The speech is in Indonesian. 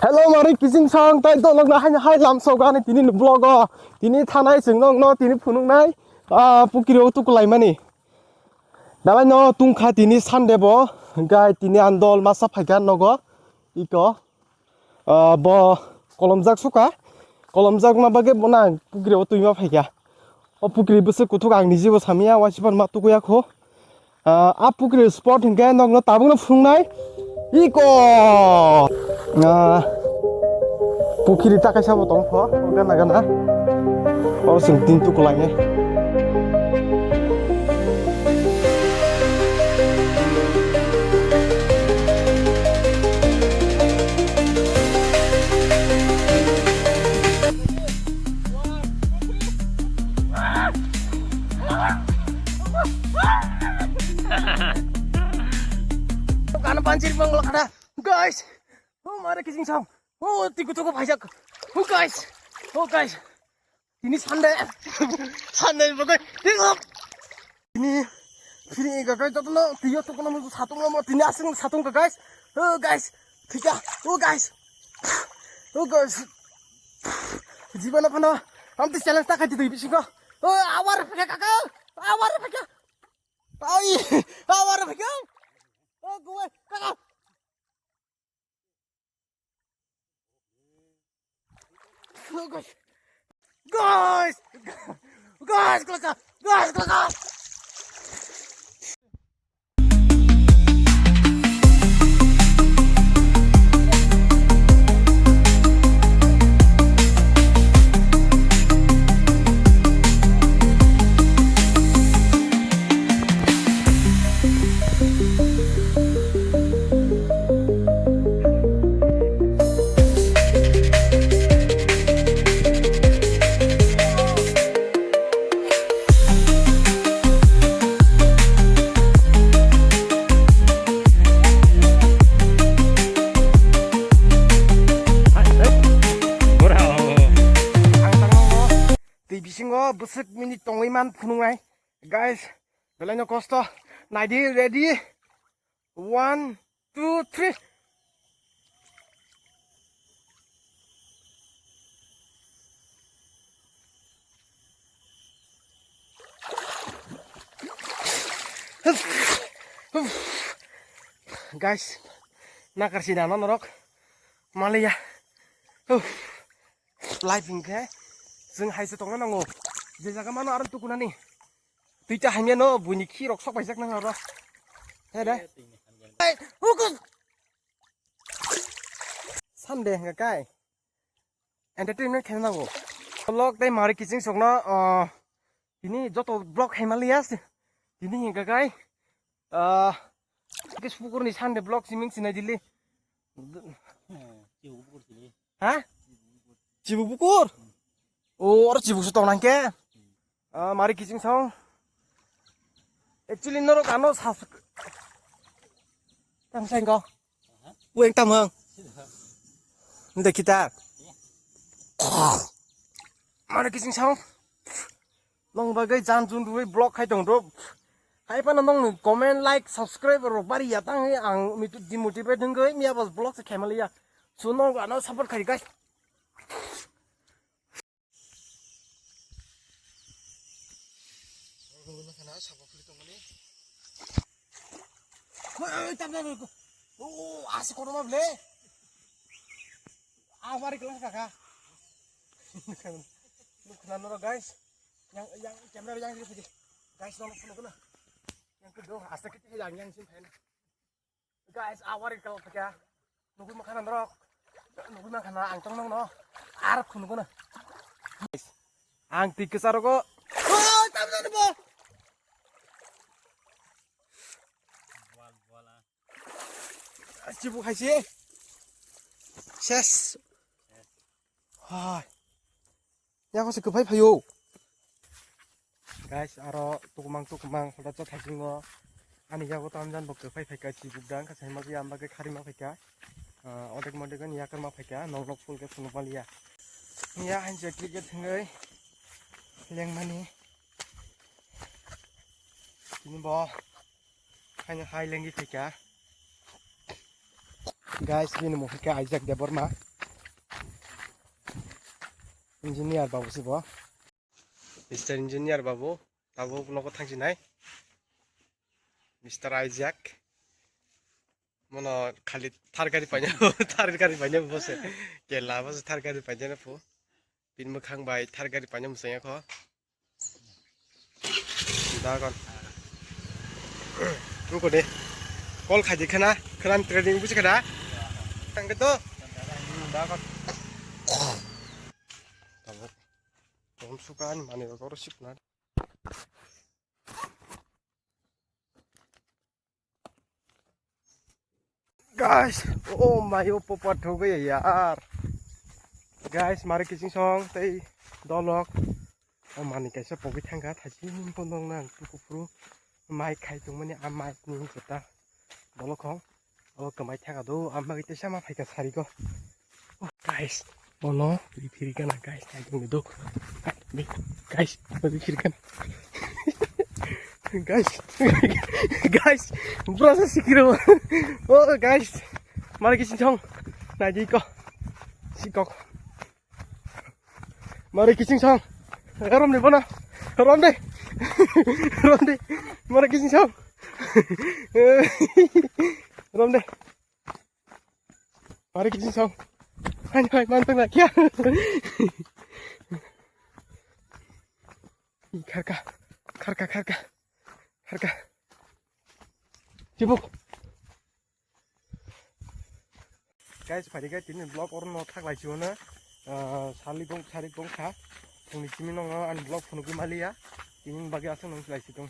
Hello mari kising sang tai to lagna hai lam soga ni tini vlog tini thanai singnong no tini phunung nai pukiro tu kulai mani dalai no tungkha tini sande bo gai tini andol masa phaigan nogo iko bo kolomjak suka kolomjak ma bage bona pukiro tuima phaiga o pukiri bese kuthuk ang nijibo samia wasiban ma tukuya kho pukiri sport hingga nog no tabung no phungnai iko pukiri tak kasih apa tong po gana oh sing tintu kulangnya karena banjir mengelak ada guys. Oh mari kising sang. Oh tiku tuku pajak. Oh guys. Ini sandai bagai. Tengok. Ini guys jatuh no. Dia tuh kena satu nomor. Ini asing satu guys. Oh guys. Tiga. Oh guys. Jiban apa no? Amti challenge tak aja tuh ibu sih kok. Oh awar pakai kakak. Awar pakai. Awar pakai. Oh gue kakak. Oh guys, kelakar. Bisingo besek minit tongiman punungai guys belanya kosto naidi ready 1 2 3 guys nakar sidana norok malia live ingke जों हाइसे तंना नांगौ जे जागा मानो आरो तुकुनानि तुइता हाइमे न बुनि खिरक sok बायजाक नाङा र हे दे हुकुस सानदे गाय एन्टारटेनमेन्ट खेल नांगौ ब्लग दे मारि किसिं सकना बिनि जत ब्लग हाइमालियास बिनि हिंगा गाय केसबुकरनि सानदे ब्लग सिमिं सिनाय दिली हा जिबुकुर oh orang sibuk setong nangke mari kising song actually noro kano tam sang ko uang tam hang ndak kita mari kising song nong bagai jan jun duwe blog khai dong ro khai pa nong comment like subscribe ro bari ya tang ang mitu dimotivate ngai mi abas blog se khamalia so nong kano support khai guys oh asik kono mah ble awari kelas kakak lu kenal lo guys yang kamera yang di sini guys nong kena yang kedua asik kita yang sini guys awari kelas kakak nunggu makanan rok nunggu makanan angtong nong no arab kuno kena guys ang tikesar kok oh tamna bo Cibu hasil, ses, yang kau sekepai payu, guys, aro tukumang sudah cat hasilnya, ani jago tamjan bok kepai pakai cibuk dan kasih magi ambagai karima pakai, odek modekan ya kerma pakai, nongkrong full ke penumpang liya, ya hanya kriket hengai, yang mana, ini boh, hanya high lagi pakai. Guys, ini mau pakai ajak dia berma. Engineer babu sibo. Mr. Engineer babu. Tabu nogo tangsinai. Mr. Isaac. Mono kali targari panya. Targari panya bose. Kela bose targari panya na pu. Pin mukhang bai targari panya musanya ko. Dagon. Ruko deh. Kol kaji kana. Keran trading busi kada. Tang gitu. Dagon. Tabu. Tom sukan mane ko sip na. Guys, oh my popat ho gaya yaar. Guys, mari kissing song tei dolok. Oh mani kaisa pogi thangga thajin pondong nang tukupru mai khai tungmani amai ni jota dolok hong. Oh kamai thanga do amma gite sama phaika sari ko. Oh guys, bono firi kana guys thai tung do. Guys, firi kana. Guys, berasa sikiro. Oh guys, mari kissing song. Naji ko. Sikok. Mari kissing song. Rom deh bona. Rom deh. Rom deh. Mari kissing song. Rom deh. Mari kissing song. Hai manteng lah kia. Karka. Cibuk. Guys, pada guys ini vlog orang mau tak lagi mana. Sari gong kah. Tunggu sini nong an vlog penuh kembali ya. Ini bagi asal nong lagi dong.